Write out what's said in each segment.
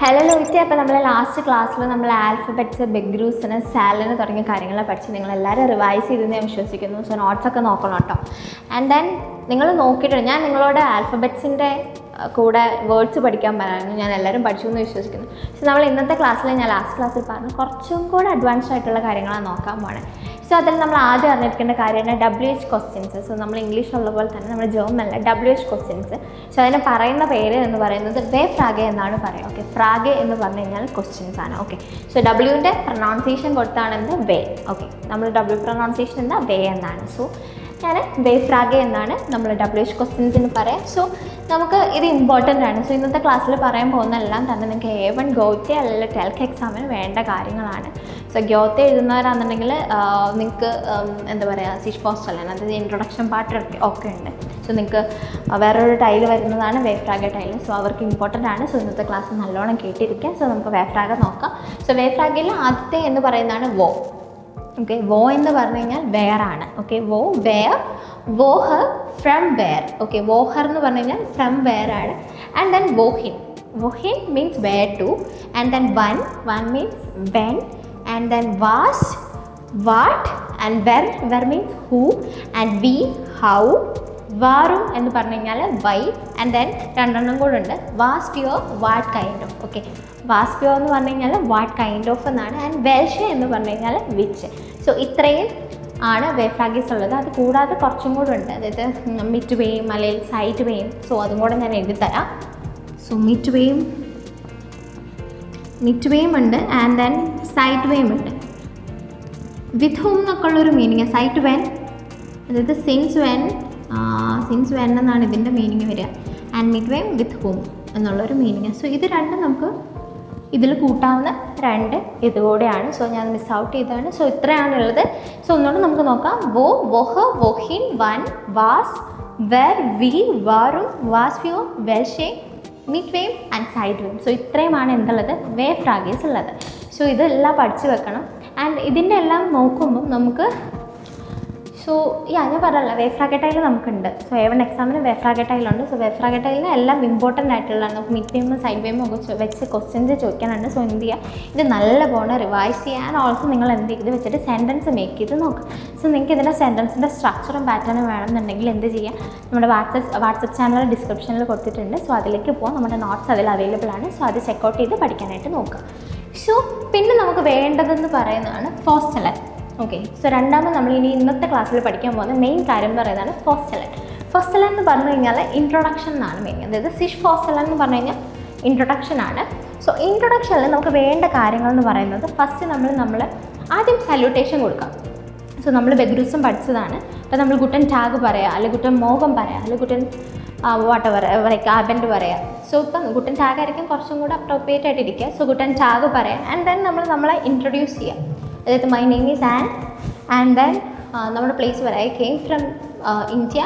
Hello ലോയിറ്റ്, അപ്പോൾ നമ്മൾ last ക്ലാസ്സിൽ നമ്മൾ ആൽഫബറ്റ്സ്, ബിഗ് ഗ്രൂസിന്, സാലിന് തുടങ്ങിയ കാര്യങ്ങളെ പഠിച്ച് നിങ്ങളെല്ലാവരും റിവൈസ് ചെയ്തെന്ന് ഞാൻ വിശ്വസിക്കുന്നു. സോ നോട്ട്സൊക്കെ നോക്കണം കേട്ടോ. ആൻഡ് ദെൻ നിങ്ങൾ നോക്കിയിട്ടുണ്ട്, ഞാൻ നിങ്ങളോട് ആൽഫബറ്റ്സിൻ്റെ കൂടെ വേർഡ്സ് പഠിക്കാൻ പറയായിരുന്നു. ഞാൻ എല്ലാവരും പഠിച്ചു എന്ന് വിശ്വസിക്കുന്നു. സോ നമ്മൾ ഇന്നത്തെ ക്ലാസ്സിൽ, ഞാൻ ലാസ്റ്റ് ക്ലാസ്സിൽ പറഞ്ഞു, കുറച്ചും കൂടെ അഡ്വാൻസ്ഡ് ആയിട്ടുള്ള കാര്യങ്ങളാണ് നോക്കാൻ പോകണത്. സോ അതിൽ നമ്മൾ ആദ്യം അറിഞ്ഞിരിക്കേണ്ട കാര്യമാണ് WH ക്വസ്റ്റ്യൻസ്. സോ നമ്മൾ ഇംഗ്ലീഷിലുള്ള പോലെ തന്നെ നമ്മൾ ജർമ്മനിലെ WH ക്വസ്റ്റ്യൻസ്. സോ അതിന് പറയുന്ന പേര് എന്ന് പറയുന്നത് വേ ഫ്രാഗെ എന്നാണ് പറയുക. ഓക്കെ, ഫ്രാഗെ എന്ന് പറഞ്ഞു കഴിഞ്ഞാൽ ക്വസ്റ്റ്യൻസ് ആണ്. ഓക്കെ, സോ ഡബ്ല്യുവിൻ്റെ പ്രൊനൗൺസിയേഷൻ കൊടുത്താണ് എന്ത് വേ. ഓക്കെ, നമ്മൾ W പ്രൊനൗൺസിയേഷൻ എന്താ വേ എന്നാണ്. സോ ഞാൻ വേ ഫ്രാഗെ എന്നാണ് നമ്മൾ WH ക്വസ്റ്റ്യൻസിന് പറയാം. സോ നമുക്ക് ഇത് ഇമ്പോർട്ടൻ്റ് ആണ്. സോ ഇന്നത്തെ ക്ലാസ്സിൽ പറയാൻ പോകുന്നതെല്ലാം തന്നെ നിങ്ങൾക്ക് A1 ഗോത്തെ അല്ലെങ്കിൽ ടെൽക്ക് എക്സാമിന് വേണ്ട കാര്യങ്ങളാണ്. സോ ഗോത്തെ എഴുതുന്നവരാണെന്നുണ്ടെങ്കിൽ നിങ്ങൾക്ക് എന്താ പറയുക, സിഷ് പോസ്റ്റലാണ്, അതായത് ഇൻട്രൊഡക്ഷൻ പാർട്ട് ഒക്കെ ഉണ്ട്. സോ നിങ്ങൾക്ക് വേറൊരു ടൈൽ വരുന്നതാണ് വേ ഫ്രാഗെ ടൈൽ. സോ അവർക്ക് ഇമ്പോർട്ടൻ്റ് ആണ്. സോ ഇന്നത്തെ ക്ലാസ് നല്ലോണം കേട്ടിരിക്കുക. സോ നമുക്ക് വേ ഫ്രാഗെ നോക്കാം. സോ വേ ഫ്രാഗയിൽ ആദ്യത്തെ എന്ന് പറയുന്നതാണ് വോ. ഓക്കെ, വോ എന്ന് പറഞ്ഞു കഴിഞ്ഞാൽ വെയർ ആണ്. ഓക്കെ, വോ വെയർ, വോഹർ ഫ്രം വെയർ. ഓക്കെ, വോഹർ എന്ന് പറഞ്ഞു കഴിഞ്ഞാൽ ഫ്രം വെയർ ആണ്. ആൻഡ് ദെൻ വോഹിൻ, വോഹിൻ means where to. And then വൺ മീൻസ് വെൻ. ആൻഡ് ദെൻ വാസ്, വാട്ട്. ആൻഡ് വെർ മീൻസ് ഹൂ. ആൻഡ് വി, ഹൗ. വാറും എന്ന് പറഞ്ഞു കഴിഞ്ഞാൽ വൈ. ആൻഡ് ദെൻ രണ്ടെണ്ണം കൂടെ ഉണ്ട്, വാസ് പ്യുവർ, വാട്ട് കൈൻഡ് ഓഫ്. ഓക്കെ, വാസ് പ്യുവർ എന്ന് പറഞ്ഞു കഴിഞ്ഞാൽ വാട്ട് കൈൻഡ് ഓഫ് എന്നാണ്. ആൻഡ് വെൽഷ എന്ന് പറഞ്ഞു കഴിഞ്ഞാൽ വിച്ച്. സോ ഇത്രയും ആണ് വേ ഫ്രാഗീസ് ഉള്ളത്. അത് കൂടാതെ കുറച്ചും കൂടെ ഉണ്ട്, അതായത് മിഡ് വേയും അല്ലെങ്കിൽ സൈഡ് വേയും. സോ അതും കൂടെ ഞാൻ എഴുതി തരാം. സോ മിഡ് വേയും ഉണ്ട്. ആൻഡ് ദെൻ സൈഡ് വേയും ഉണ്ട്. വിത്ത് ഹൂം എന്നൊക്കെ ഉള്ളൊരു മീനിങ്. സൈഡ് വെൻ, അതായത് സിൻസ് വെൻ എന്നാണ് ഇതിൻ്റെ മീനിങ് വരിക. ആൻഡ് മിഡ് വേം വിത്ത് ഹൂം എന്നുള്ളൊരു മീനിങ്. സോ ഇത് രണ്ടും നമുക്ക് ഇതിൽ കൂട്ടാവുന്ന രണ്ട് ഇതുകൂടെയാണ്. സോ ഞാൻ മിസ് ഔട്ട് ചെയ്തതാണ്. സോ ഇത്രയാണുള്ളത്. സോ ഒന്നുകൂടെ നമുക്ക് നോക്കാം. വോ, വോഹ, വോഹിൻ, വൻ, വാസ്, വെർ, വി, വാറും, വാസ് പ്യുവർ, വെൽഷെ, മിഡ് വേം ആൻഡ് സൈഡ് വേം. സോ ഇത്രയുമാണ് എന്തുള്ളത്, വേ ഫ്രാഗീസ് ഉള്ളത്. സോ ഇതെല്ലാം പഠിച്ചു വെക്കണം. ആൻഡ് ഇതിൻ്റെ എല്ലാം നോക്കുമ്പം നമുക്ക് ഞാൻ പറഞ്ഞല്ല, വേ ഫ്രാഗെ ടൈൽ നമുക്കുണ്ട്. സോ A1 എക്സാമിന് വേ ഫ്രാഗെ ടൈലുണ്ട്. സോ വേ ഫ്രാഗെ ടൈലിന് എല്ലാം ഇമ്പോർട്ടൻ്റ് ആയിട്ടുള്ളതാണ്. നമുക്ക് മിഡ് വേമും സൈഡ് വേമും ഒക്കെ വെച്ച് ക്വസ്റ്റ്യൻസ് ചോദിക്കാനുണ്ട്. സോ എന്ത് ചെയ്യുക, ഇത് നല്ല പോലെ റിവൈസ് ചെയ്യാൻ. ഓൾസോ നിങ്ങൾ എന്ത് ചെയ്ത് വെച്ചിട്ട് സെൻറ്റൻസ് മേക്ക് ചെയ്ത് നോക്കുക. സോ നിങ്ങൾക്ക് ഇതിൻ്റെ സെൻറ്റൻസിൻ്റെ സ്ട്രക്ചറും പാറ്റേണും വേണമെന്നുണ്ടെങ്കിൽ എന്ത് ചെയ്യുക, നമ്മുടെ വാട്സപ്പ് ചാനൽ ഡിസ്ക്രിപ്ഷനിൽ കൊടുത്തിട്ടുണ്ട്. സോ അതിലേക്ക് പോകാം. നമ്മുടെ നോട്ട്സ് അതിൽ അവൈലബിൾ ആണ്. സോ അത് ചെക്കൗട്ട് ചെയ്ത് പഠിക്കാനായിട്ട് നോക്കുക. സോ പിന്നെ നമുക്ക് വേണ്ടതെന്ന് പറയുന്നതാണ് ഫോസ്റ്റലൻ. ഓക്കെ, സോ രണ്ടാമത് നമ്മൾ ഇന്നത്തെ ക്ലാസ്സിൽ പഠിക്കാൻ പോകുന്ന മെയിൻ കാര്യം എന്ന് പറയുന്നതാണ് ഫോസ്റ്റലൻ. ഫോസ്റ്റലൻ എന്ന് പറഞ്ഞു കഴിഞ്ഞാൽ ഇൻട്രൊഡക്ഷൻ എന്നാണ് മെയിൻ. അതായത് സിഷ് ഫോസ്റ്റലൻ എന്ന് പറഞ്ഞു കഴിഞ്ഞാൽ ഇൻട്രൊഡക്ഷൻ ആണ്. സോ ഇൻട്രൊഡക്ഷനിൽ നമുക്ക് വേണ്ട കാര്യങ്ങൾ എന്ന് പറയുന്നത്, ഫസ്റ്റ് നമ്മൾ ആദ്യം സല്യൂട്ടേഷൻ കൊടുക്കാം. സോ നമ്മൾ ബെഗ്രൂസും പഠിച്ചതാണ്. അപ്പോൾ നമ്മൾ ഗുട്ടൻ ടാഗ് പറയാം, അല്ലെങ്കിൽ ഗുട്ടൻ മോകം പറയാം, അല്ലെങ്കിൽ ഗുട്ടൻ ലൈക്ക് ആബൻഡ് പറയാം. സോ ഇപ്പം ഗുട്ടൻ ടാഗ് ആയിരിക്കും കുറച്ചും കൂടെ അപ്രോപ്രിയേറ്റ് ആയിട്ടിരിക്കുക. സോ ഗുട്ടൻ ടാഗ് പറയാം. ആൻഡ് ദെൻ നമ്മളെ ഇൻട്രൊഡ്യൂസ് ചെയ്യാം. അതായത് my name is and then നമ്മുടെ പ്ലേസ് പറയാം. I came from India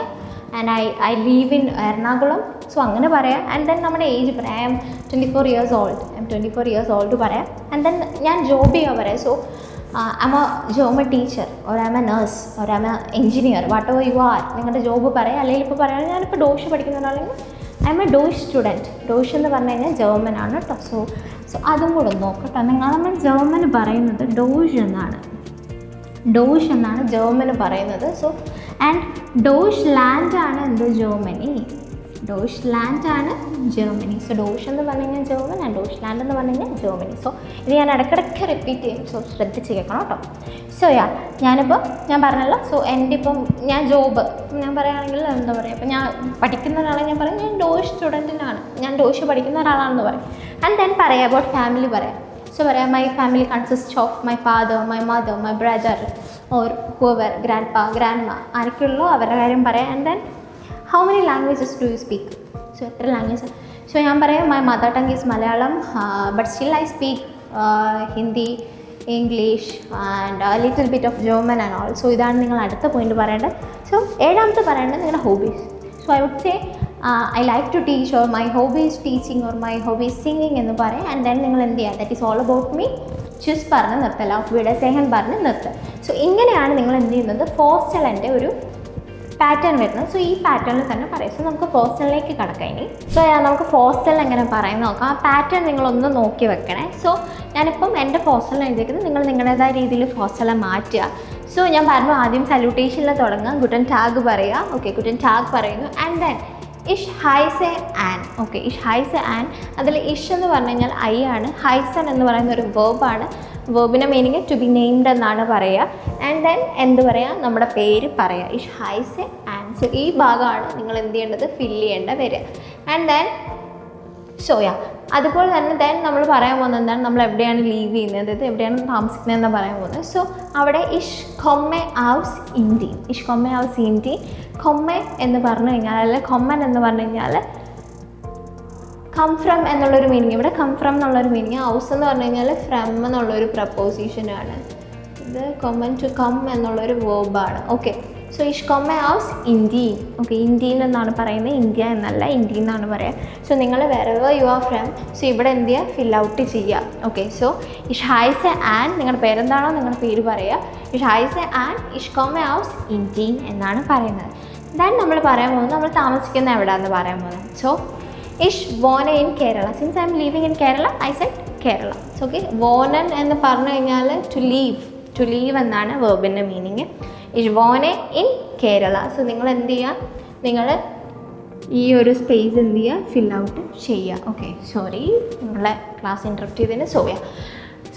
and I leave in Ernakulam. So അങ്ങനെ പറയാം. ആൻഡ് ദെൻ നമ്മുടെ ഏജ് പറയാം. ഐ എം 24 years old പറയാം. ആൻഡ് ദെൻ ഞാൻ ജോബ് ചെയ്യാൻ പറയാം. So I M A teacher, or I M A nurse, or I M A engineer, what ever you are. നിങ്ങളുടെ job പറയാം. അല്ലെങ്കിൽ ഇപ്പോൾ പറയുകയാണെങ്കിൽ ഞാനിപ്പോൾ ഡോഷ് പഠിക്കുന്ന ഒരാളെങ്കിൽ I M A dash student. Dash എന്ന് പറഞ്ഞു കഴിഞ്ഞാൽ ജർമ്മനാണ് കേട്ടോ. സോ അതും കൂടെ നോക്കട്ടെ. നമ്മൾ ജർമ്മന് പറയുന്നത് ഡോഷ് എന്നാണ് ജർമ്മന് പറയുന്നത്. സോ ആൻഡ് ഡോഷ് ലാൻഡ് ആണ് എന്ത്, ജർമ്മനി. ഡോഷ് ലാൻഡ് ആണ് ജർമ്മനി. സോ ഡോഷ് എന്ന് പറഞ്ഞു കഴിഞ്ഞാൽ ജർമ്മൻ, ആൻഡ് ഡോഷ് ലാൻഡ് എന്ന് പറഞ്ഞു കഴിഞ്ഞാൽ ജർമ്മനി. സോ ഇത് ഞാൻ ഇടയ്ക്കിടയ്ക്ക് റിപ്പീറ്റ് ചെയ്യും. സോ ശ്രദ്ധിച്ച് കേൾക്കണം കേട്ടോ. സോ ഞാൻ പറഞ്ഞല്ലോ. സോ എൻ്റെ ഇപ്പം ഞാൻ ജോബ് ഞാൻ പറയുകയാണെങ്കിൽ എന്താ പറയുക, ഇപ്പം ഞാൻ പഠിക്കുന്ന ഒരാളെ ഞാൻ പറയും ഞാൻ ഡോഷ് സ്റ്റുഡൻറ്റിനാണ്, ഞാൻ ഡോഷ് പഠിക്കുന്ന ഒരാളാണെന്ന് പറയും. ആൻഡ് ദെൻ പറയാം അബൌട്ട് ഫാമിലി പറയാം. സോ പറയാം my family consist of my father, my mother, my brother, or Hoover, grand പാ, ഗ്രാൻഡ് മാ, ആരൊക്കെയുള്ളൂ അവരുടെ കാര്യം പറയാം. And then how many languages do you speak. So എത്ര ലാംഗ്വേജ്. സോ ഞാൻ പറയാം my mother tongue is Malayalam, but still I speak Hindi, English and little bit of German and all. So ഇതാണ് നിങ്ങൾ അടുത്ത പോയിന്റ് പറയേണ്ടത്. സോ ഏഴാമത്തെ പറയേണ്ടത് നിങ്ങളുടെ hobbies. So I would say I like to teach, or my hobby is teaching, or my hobby is singing എന്ന് പറയാം. And then നിങ്ങൾ എന്ത് ചെയ്യുക, that is all about me, ചൂസ് പറഞ്ഞ് നിർത്തല്ല, വിടസേഹൻ പറഞ്ഞ് നിർത്തുക. സോ ഇങ്ങനെയാണ് നിങ്ങൾ എന്ത് ചെയ്യുന്നത്, ഫോസ്റ്റലൻ്റെ ഒരു പാറ്റേൺ വരുന്നത്. സോ ഈ പാറ്റേണിൽ തന്നെ പറയാം. സോ നമുക്ക് പോസ്റ്റലിലേക്ക് കടക്കാം ഇനി. സോ നമുക്ക് പോസ്റ്റൽ എങ്ങനെ പറയാൻ നോക്കാം. ആ പാറ്റേൺ നിങ്ങളൊന്ന് നോക്കി വെക്കണേ. സോ ഞാനിപ്പം എൻ്റെ പോസ്റ്റലിൽ എഴുതിയിരിക്കുന്നത് നിങ്ങൾ നിങ്ങളുടേതായ രീതിയിൽ പോസ്റ്റലെ മാറ്റുക. സോ ഞാൻ പറഞ്ഞു ആദ്യം സല്യൂട്ടേഷനിൽ തുടങ്ങുക, ഗുഡൻ ടാഗ് പറയുക. ഓക്കെ, ഗുഡൻ ടാഗ് പറയുന്നു. ആൻഡ് ദെൻ ഇഷ് ഹൈസ് ആൻ. ഓക്കെ, ഇഷ് ഹൈസ് ആൻ. അതിൽ ഇഷ് എന്ന് പറഞ്ഞു കഴിഞ്ഞാൽ ഐ ആണ്. ഹൈസൺ എന്ന് പറയുന്ന ഒരു വേർബാണ്. വേർബിൻ്റെ മീനിങ് ടു ബി നെയിംഡ് എന്നാണ് പറയുക. ആൻഡ് ദെൻ എന്ത് പറയുക, നമ്മുടെ പേര് പറയുക. ഇഷ് ഹൈസ് ആൻ. സോ ഈ ഭാഗമാണ് നിങ്ങൾ എന്ത് ചെയ്യേണ്ടത്, ഫില്ല് ചെയ്യേണ്ട വരിക. ആൻഡ് ദെൻ ഷോയ. അതുപോലെ തന്നെ ദെൻ നമ്മൾ പറയാൻ പോകുന്നത് എന്താണ്, നമ്മൾ എവിടെയാണ് ലീവ് ചെയ്യുന്നത്, അതായത് എവിടെയാണ് താമസിക്കുന്നതെന്ന് പറയാൻ പോകുന്നത്. സോ അവിടെ ഇഷ് കൊമ്മെ ഔസ് ഇന്ത്യ. ഇഷ് കൊമ്മെ ഔസ് ഇന്ത്യ. കൊമ്മെ എന്ന് പറഞ്ഞു കഴിഞ്ഞാൽ, അല്ലെ കൊമ്മൻ എന്ന് പറഞ്ഞു കഴിഞ്ഞാൽ കം ഫ്രം എന്നുള്ളൊരു മീനിങ്. ഇവിടെ കം ഫ്രം എന്നുള്ളൊരു മീനിങ്. ഹൗസ് എന്ന് പറഞ്ഞു കഴിഞ്ഞാൽ ഫ്രം എന്നുള്ളൊരു പ്രപ്പോസിഷനാണ്. ഇത് കൊമ്മൻ ടു കം എന്നുള്ളൊരു വേർബാണ്. ഓക്കെ, സോ ഇഷ് കൊമ്മെ ഔസ് ഇന്ത്യ. ഓക്കെ, ഇന്ത്യയിൽ എന്നാണ് പറയുന്നത്, ഇന്ത്യ എന്നല്ല, ഇന്ത്യ എന്നാണ് പറയുക. സോ നിങ്ങൾ wherever you are from, so ഇവിടെ എന്ത് ചെയ്യുക, ഫിൽ ഔട്ട് ചെയ്യുക. ഓക്കെ, സോ ഇഷ് ഹൈസ് ആൻ, നിങ്ങളുടെ പേരെന്താണോ നിങ്ങളുടെ പേര് പറയുക. ഇഷ് ഹൈസ് ആൻ ഇഷ് കൊമ്മെ ഔസ് ഇന്ത്യ എന്നാണ് പറയുന്നത്. ദെൻ നമ്മൾ പറയാൻ പോകുന്നത് നമ്മൾ താമസിക്കുന്ന എവിടെയാണെന്ന് പറയാൻ പോകുന്നത്. സോ ഇഷ് വോനെ ഇൻ Kerala. Since I am living in Kerala, I said Kerala. So okay, വോനൻ എന്ന് പറഞ്ഞു കഴിഞ്ഞാൽ ടു ലീവ്. ടു ലീവ് എന്നാണ് വേർബിൻ്റെ മീനിങ്. ഇഷ് വോനെ ഇൻ കേരള. സോ നിങ്ങൾ എന്ത് ചെയ്യുക, നിങ്ങൾ ഈ ഒരു സ്പേസ് എന്ത് ചെയ്യുക, ഫിൽ ഔട്ട് ചെയ്യുക. ഓക്കെ, സോറി നിങ്ങളെ ക്ലാസ് ഇൻറ്ററപ്റ്റ് ചെയ്തതിന് സോറിയ.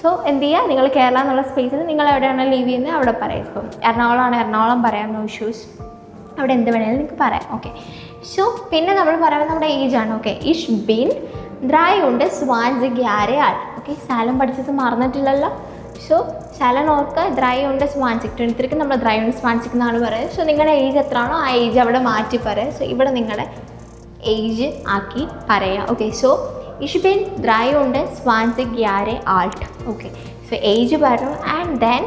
സോ എന്ത് ചെയ്യുക, നിങ്ങൾ കേരള എന്നുള്ള സ്പേസിൽ നിങ്ങൾ എവിടെയാണോ ലീവ് ചെയ്യുന്നത് അവിടെ പറയാം. ഇപ്പം എറണാകുളമാണ് എറണാകുളം പറയാം, നോ ഇഷ്യൂസ്. അവിടെ എന്ത് വേണമെങ്കിലും നിങ്ങൾക്ക് പറയാം. ഓക്കെ, സോ പിന്നെ നമ്മൾ പറയുന്നത് നമ്മുടെ ഏജാണ്. ഓക്കെ, ഇഷ് ബിൻ ദ്രായ് ഉണ്ട് സ്വാൻജ് ഗ്യാരെ ആൾ. ഓക്കെ, സാലം പഠിച്ചത് മറന്നിട്ടില്ലല്ലോ. സോ സാലൻ ഓർക്കുക, ദ്രായ് ഉണ്ട് സ്വാൻസിക്. 23 നമ്മൾ ദ്രായ് ഉണ്ട് സ്വാൻസിക് എന്നാണ് പറയുന്നത്. സോ നിങ്ങളുടെ ഏജ് എത്രയാണോ ആ ഏജ് അവിടെ മാറ്റി പറയുക. സോ ഇവിടെ നിങ്ങളുടെ ഏജ് ആക്കി പറയുക. ഓക്കെ, സോ ഇഷ് ബിൻ ദ്രായ് ഉണ്ട് സ്വാൻസിക് ഗ്യാരെ ആൾട്ട്. ഓക്കെ, സോ ഏജ് പറഞ്ഞു. ആൻഡ് ദെൻ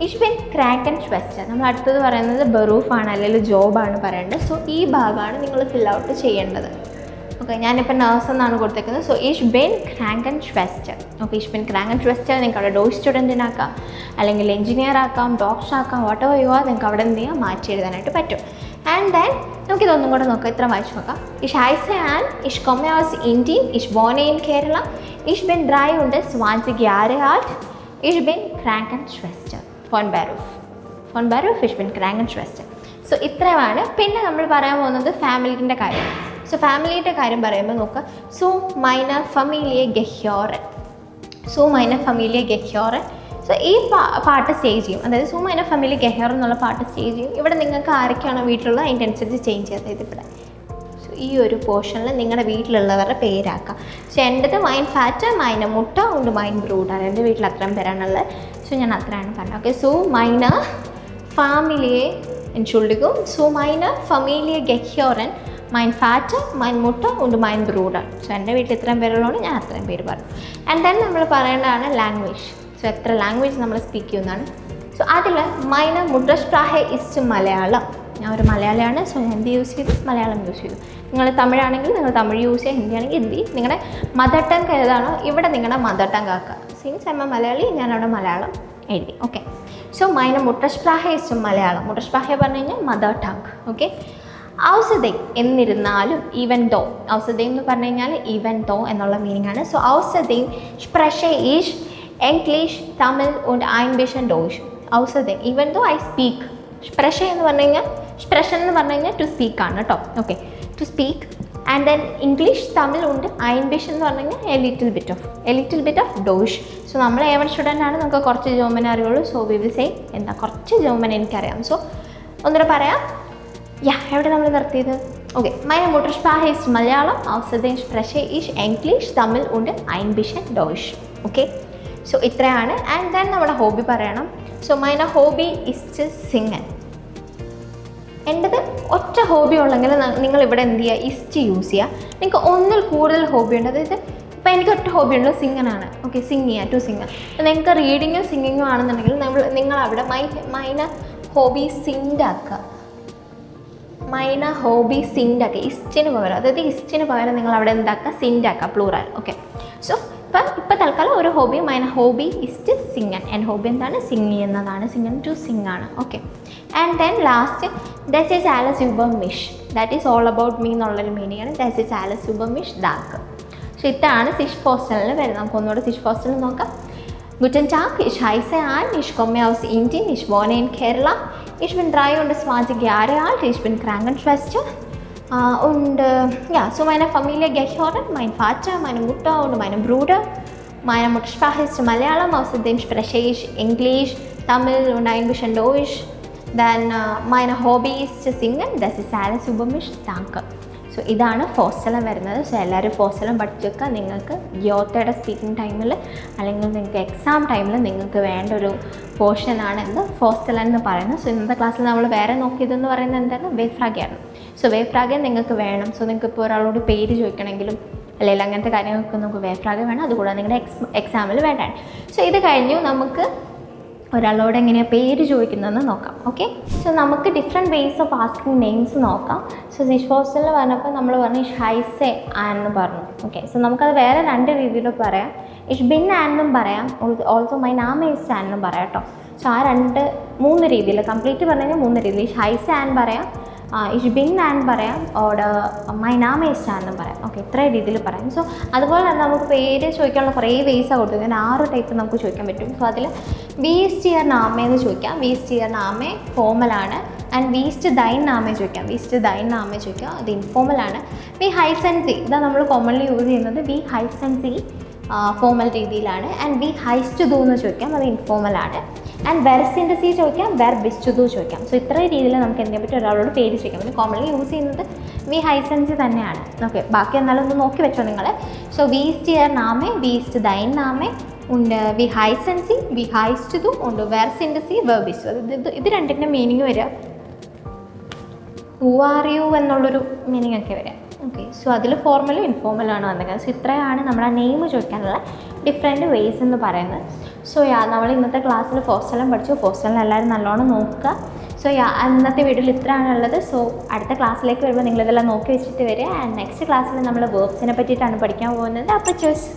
ഇഷ് ബിൻ ക്രാങ്ക് ആൻഡ് ഷ്വെസ്റ്റർ. നമ്മൾ അടുത്തത് പറയുന്നത് ബറൂഫാണ് അല്ലെങ്കിൽ ജോബാണ് പറയേണ്ടത്. സോ ഈ ഭാഗമാണ് നിങ്ങൾ ഫിൽ ഔട്ട് ചെയ്യേണ്ടത്. ഓക്കെ, ഞാനിപ്പോൾ നേഴ്സ് എന്നാണ് കൊടുത്തേക്കുന്നത്. സോ ഇഷ് ബിൻ ക്രാങ്ക് ആൻഡ് ഷ്വെസ്റ്റർ. ഓക്കെ, ഇഷ് ബിൻ ക്രാങ്ക് ആൻഡ് ഷ്വെസ്റ്റർ നിങ്ങൾക്ക് അവിടെ ഡോയ് സ്റ്റുഡൻറ്റിനാക്കാം, അല്ലെങ്കിൽ എഞ്ചിനീയർ ആക്കാം, ഡോക്ടർ ആക്കാം, വാട്ട് എവർ യു ആർ, നിങ്ങൾക്ക് അവിടെ എന്ത് ചെയ്യാം, മാറ്റി എഴുതാനായിട്ട് പറ്റും. ആൻഡ് ദെൻ നമുക്കിതൊന്നും കൂടെ നോക്കാം, ഇത്ര വായിച്ച് നോക്കാം. ഇഷ് ഹൈസ് ആൻ ഇഷ് കൊമ്മെ ഔസ് ഇന്ത്യ ഇഷ് ബോർൺ ഇൻ കേരള ഇഷ് ബിൻ ഡ്രൈ ഉണ്ട് സ്വാൻസി ഗ്യാരെ ആർട്ട് ഇഷ് ബിൻ ക്രാങ്ക് ആൻഡ് ഷ്വെസ്റ്റർ ഫോൺ ബാരൂഫ് ഇഷ് ബിൻ ക്രാങ്ക് ആൻഡ് ഷ്വെസ്റ്റർ. സോ ഇത്രയുമാണ്. പിന്നെ നമ്മൾ പറയാൻ പോകുന്നത് ഫാമിലിൻ്റെ കാര്യം. സോ ഫാമിലിയുടെ കാര്യം പറയുമ്പോൾ നോക്കുക. സോ മൈന ഫമീലിയെ ഗഹ്യോറൻ. സോ മൈന ഫമീലിയെ ഗഹ്യോറൻ. സോ ഈ പാട്ട് സ്റ്റേജ് ചെയ്യും. അതായത് സോ മൈന ഫമീലി ഗഹ്യോറൻ എന്നുള്ള പാട്ട് സ്റ്റേജ് ചെയ്യും. ഇവിടെ നിങ്ങൾക്ക് ആരൊക്കെയാണോ വീട്ടിലുള്ള അതിൻ്റെ അനുസരിച്ച് ചേഞ്ച് ചെയ്യാം. അതായത് ഇവിടെ സോ ഈ ഒരു പോർഷനിൽ നിങ്ങളുടെ വീട്ടിലുള്ളവരുടെ പേരാക്കാം. സോ എൻ്റെത് മൈൻ ഫാറ്റ്, മൈന മുട്ട ഉണ്ട്, മൈൻ ബ്രൂഡാണ്. എൻ്റെ വീട്ടിൽ അത്രയും പേരാണുള്ളത്. സോ ഞാൻ അത്രയാണ് പറഞ്ഞത്. ഓക്കെ, സോ മൈന ഫാമിലിയെ Entschuldigung, so meine Familie gehören mein Vater, mein Mutter und mein Bruder. So എൻ്റെ വീട്ടിൽ ഇത്രയും പേരുള്ളതുകൊണ്ട് ഞാൻ അത്രയും പേര് പറഞ്ഞു. ആൻഡ് ദെൻ നമ്മൾ പറയേണ്ടതാണ് ലാംഗ്വേജ്. സോ എത്ര ലാംഗ്വേജ് നമ്മൾ സ്പീക്ക് ചെയ്യുന്നതാണ്. സോ അതിൽ മൈന മുദ്രസ്പ്രാഹെ ഇസ്റ്റ് മലയാളം. ഞാൻ ഒരു മലയാളിയാണ്. സോ ഞാൻ എന്ത് യൂസ് ചെയ്തു, മലയാളം യൂസ് ചെയ്തു. നിങ്ങൾ തമിഴാണെങ്കിൽ നിങ്ങൾ തമിഴ് യൂസ് ചെയ്യുക, ഹിന്ദി ആണെങ്കിൽ ഹിന്ദി. നിങ്ങളുടെ മദർ ടങ് ഏതാണോ ഇവിടെ നിങ്ങളുടെ മദർ ടങ് ആക്കുക. സിൻസ് എം മലയാളി, ഞാൻ അവിടെ മലയാളം എഴുതി. ഓക്കെ, സോ മൈന മുട്ടസ്പ്രാഹെ ഇഷ്ടം മലയാളം. മുട്ടസ്പ്രാഹെ പറഞ്ഞു കഴിഞ്ഞാൽ മദർ ടങ്. ഓക്കെ, ഔസദൈം എന്നിരുന്നാലും, ഈവൻ ദോ. ഔസദൈം എന്ന് പറഞ്ഞു കഴിഞ്ഞാൽ ഈവൻ ദോ എന്നുള്ള മീനിങ് ആണ്. സോ ഔസദൈം സ്പ്രഷെ ഈഷ് English Tamil und ein bisschen Deutsch. ഔസദൈം ഈവൻ ദോ ഐ സ്പീക്ക്. സ്പ്രഷെ എന്ന് പറഞ്ഞു കഴിഞ്ഞാൽ, സ്പ്രഷൻ എന്ന് പറഞ്ഞു കഴിഞ്ഞാൽ ടു സ്പീക്ക് ആണ് കേട്ടോ. Okay, to speak. And then English Tamil ഉണ്ട്. ഐൻബിഷൻ എന്ന് പറഞ്ഞു കഴിഞ്ഞാൽ എ ലിറ്റിൽ ബിറ്റ് ഓഫ് ഡോഷ്. സോ നമ്മൾ A1 സ്റ്റുഡൻ്റ് ആണ്, നമുക്ക് കുറച്ച് ജർമ്മൻ അറിയുള്ളൂ. സോ വി വിൽ സേ എന്താ കുറച്ച് ജർമ്മൻ എനിക്കറിയാം. സോ ഒന്നുകൂടെ പറയാം. എവിടെ നമ്മൾ നിർത്തിയത്? Okay, meine Muttersprache ist Malayalam. außerdem spreche ich Englisch, Tamil ഉണ്ട്, ein bisschen Deutsch. Okay, so ഇത്രയാണ്. ആൻഡ് ദെൻ നമ്മുടെ ഹോബി പറയണം. So meine Hobby ist singen. എൻ്റെത് ഒറ്റ ഹോബി ഉള്ളെങ്കിൽ നിങ്ങൾ ഇവിടെ എന്ത് ചെയ്യുക, ഇസ്റ്റ് യൂസ് ചെയ്യുക. നിങ്ങൾക്ക് ഒന്നിൽ കൂടുതൽ ഹോബി ഉണ്ട്. അതായത് ഇപ്പോൾ എനിക്ക് ഒറ്റ ഹോബി ഉണ്ട്, സിംഗനാണ്. ഓക്കെ, സിംഗ് ചെയ്യുക, ടു സിംഗർ. നിങ്ങൾക്ക് റീഡിങ്ങും സിംഗിങ്ങും ആണെന്നുണ്ടെങ്കിൽ നിങ്ങൾ അവിടെ മൈന ഹോബി സിംഗ് ആക്കുക. മൈന ഹോബി സിൻഡ് ആക്കുക. ഇസ്റ്റിന് പകരം, അതായത് ഇസ്റ്റിന് പകരം നിങ്ങൾ അവിടെ എന്താക്കുക, സിൻഡ് ആക്കുക, പ്ലൂറൽ. ഓക്കെ, സോ ഇപ്പോൾ തൽക്കാലം ഒരു hobby, my hobby is to sing. എൻ്റെ ഹോബി എന്താണ്? സിംഗ് ചെയ്യുന്നതാണ്. സിംഗ് ടു സിംഗ് ആണ്. ഓക്കെ. ആൻഡ് ദെൻ ലാസ്റ്റ് ദസ് ഈസ് ആലസ് യൂബർ മിഷ്, that is all about me എന്നുള്ളൊരു മീനിങ് ആണ്. ദസ് ഈസ് ആലസ് യൂബർ മിഷ് ദാക്ക്. സോ ഇതാണ് സിഷ് പോസ്റ്റലിൽ വരുന്നത്. നമുക്ക് ഒന്നുകൂടെ സിഷ് പോസ്റ്റലിൽ നോക്കാം. Guten Tag, ich heiße Ann, ich komme aus Indien, ich wohne in Kerala, ich bin 23 Jahre alt, ich bin Krankenschwester und ja, so meine Familie gehört, mein Vater, meine Mutter und mein Bruder. Meine Muttersprache ist Malayalam, außerdem spreche ich Englisch, Tamil und ein bisschen Deutsch. Then meine Hobby ist zu singen, das ist alles über mich, danke. So ഇതാണ് ഫോസ്റ്റലം വരുന്നത്. So എല്ലാവരും ഫോസ്റ്റലം പഠിച്ചു വെക്കുക. നിങ്ങൾക്ക് യോത്തയുടെ speaking ടൈമിൽ അല്ലെങ്കിൽ നിങ്ങൾക്ക് exam ടൈമിൽ നിങ്ങൾക്ക് വേണ്ട ഒരു പോർഷനാണ് എന്ത് ഫോസ്റ്റലം എന്ന് പറയുന്നത്. സോ ഇന്നത്തെ ക്ലാസ്സിൽ നമ്മൾ വേറെ നോക്കിയതെന്ന് പറയുന്നത് എന്താണ്? വേവ് ഫ്രാഗയാണ്. സോ വേവ് ഫ്രാഗ നിങ്ങൾക്ക് വേണം. സോ നിങ്ങൾക്ക് ഇപ്പോൾ ഒരാളോട് പേര് ചോദിക്കണമെങ്കിലും അല്ലെങ്കിൽ അങ്ങനത്തെ കാര്യങ്ങൾക്ക് നമുക്ക് വേവ് ഫ്രാഗ വേണം. അതുകൂടാതെ നിങ്ങളുടെ എക്സാമിൽ വേണ്ടാണ്. സോ ഇത് കഴിഞ്ഞു നമുക്ക് ഒരാളോട് എങ്ങനെയാണ് പേര് ചോദിക്കുന്നതെന്ന് നോക്കാം. ഓക്കെ. സോ നമുക്ക് different ways of asking names നോക്കാം. സോ സിഷ് പോസ്റ്റലിൽ പറഞ്ഞപ്പോൾ നമ്മൾ പറഞ്ഞു ഇഷ് ഹൈസെ ആൻ എന്ന് പറഞ്ഞു. ഓക്കെ. സോ നമുക്കത് വേറെ 2 രീതിയിൽ പറയാം. ഇഷ് ബിൻ ആൻ എന്നും പറയാം, ഓൾസോ മൈ നാമ ഇസ് ആൻ എന്നും പറയാം കേട്ടോ. സോ ആ 3 രീതിയിൽ കംപ്ലീറ്റ് പറഞ്ഞു കഴിഞ്ഞാൽ 3 രീതിയിൽ ഇഷ് ഹൈസെ ആൻ പറയാം, ഇഷ് ബിൻ ആൻ പറയാം, ഓട് മൈ നാമ ഇസ് ആൻ എന്നും പറയാം. ഓക്കെ. ഇത്രയും രീതിയിൽ പറയാം. സോ അതുപോലെ തന്നെ നമുക്ക് പേര് ചോദിക്കാനുള്ള കുറേ വേസാണ് കൊടുത്തത്. 6 ടൈപ്പ് നമുക്ക് ചോദിക്കാൻ പറ്റും. സോ അതിൽ വി ഈസ് ടു യുവർ നാമേ എന്ന് ചോദിക്കാം. വി ഈസ് ടു യുവർ നാമേ ഫോമലാണ്. ആൻഡ് വി ഈസ് ടു ദൈൻ നാമേ ചോദിക്കാം. വി ഈസ് ടു ദൈൻ നാമേ ചോദിക്കാം, അത് ഇൻഫോമലാണ്. വി ഹൈസൻസി ഇതാണ് നമ്മൾ കോമൺലി യൂസ് ചെയ്യുന്നത്. വി ഹൈസൻസി ഫോമൽ രീതിയിലാണ്. ആൻഡ് വി ഹൈസ് ടു ദു എന്ന് ചോദിക്കാം, അത് ഇൻഫോമലാണ്. ആൻഡ് വെർസിൻ്റെ സി ചോദിക്കാം, വെർ ബിസ് ടു ദു ചോദിക്കാം. സോ ഇത്രയും രീതിയിൽ നമുക്ക് എന്ത് ചെയ്യാൻ പറ്റും? ഒരാളോട് പേര് ചോദിക്കാം. പിന്നെ കോമൺലി യൂസ് ചെയ്യുന്നത് വി ഹൈസൻസി തന്നെയാണ്. ഓക്കെ. ബാക്കി എന്നാലും ഒന്ന് നോക്കി വെച്ചോ നിങ്ങൾ. സോ വി ഈസ് ടു യുവർ നാമേ, വി ഈസ് ടു ദൈൻ നാമേ und wie heißen Sie, wie heißt du und wer sind Sie, wer bist du. ഇത് രണ്ടിൻ്റെ മീനിങ് വരിക ഹു ആർ യു എന്നുള്ളൊരു മീനിങ് ഒക്കെ വരിക. ഓക്കെ. സോ അതിൽ ഫോർമലും ഇൻഫോർമലാണ് വന്നത്. സോ ഇത്രയാണ് നമ്മുടെ നെയിം ചോദിക്കാനുള്ള ഡിഫറെൻറ്റ് വേസ് എന്ന് പറയുന്നത്. സോ നമ്മൾ ഇന്നത്തെ ക്ലാസ്സിൽ ഫോസ്റ്റലം പഠിച്ചു. ഫോസ്റ്റലം എല്ലാവരും നല്ലോണം നോക്കുക. സോ ഇന്നത്തെ വീഡിയോയിൽ ഇത്രയാണുള്ളത്. സോ അടുത്ത ക്ലാസ്സിലേക്ക് വരുമ്പോൾ നിങ്ങളിതെല്ലാം നോക്കി വെച്ചിട്ട് വരിക. ആൻഡ് നെക്സ്റ്റ് ക്ലാസ്സിൽ നമ്മൾ വേർബ്സിനെ പറ്റിയിട്ടാണ് പഠിക്കാൻ പോകുന്നത്. അപ്പോൾ ചൂസ്.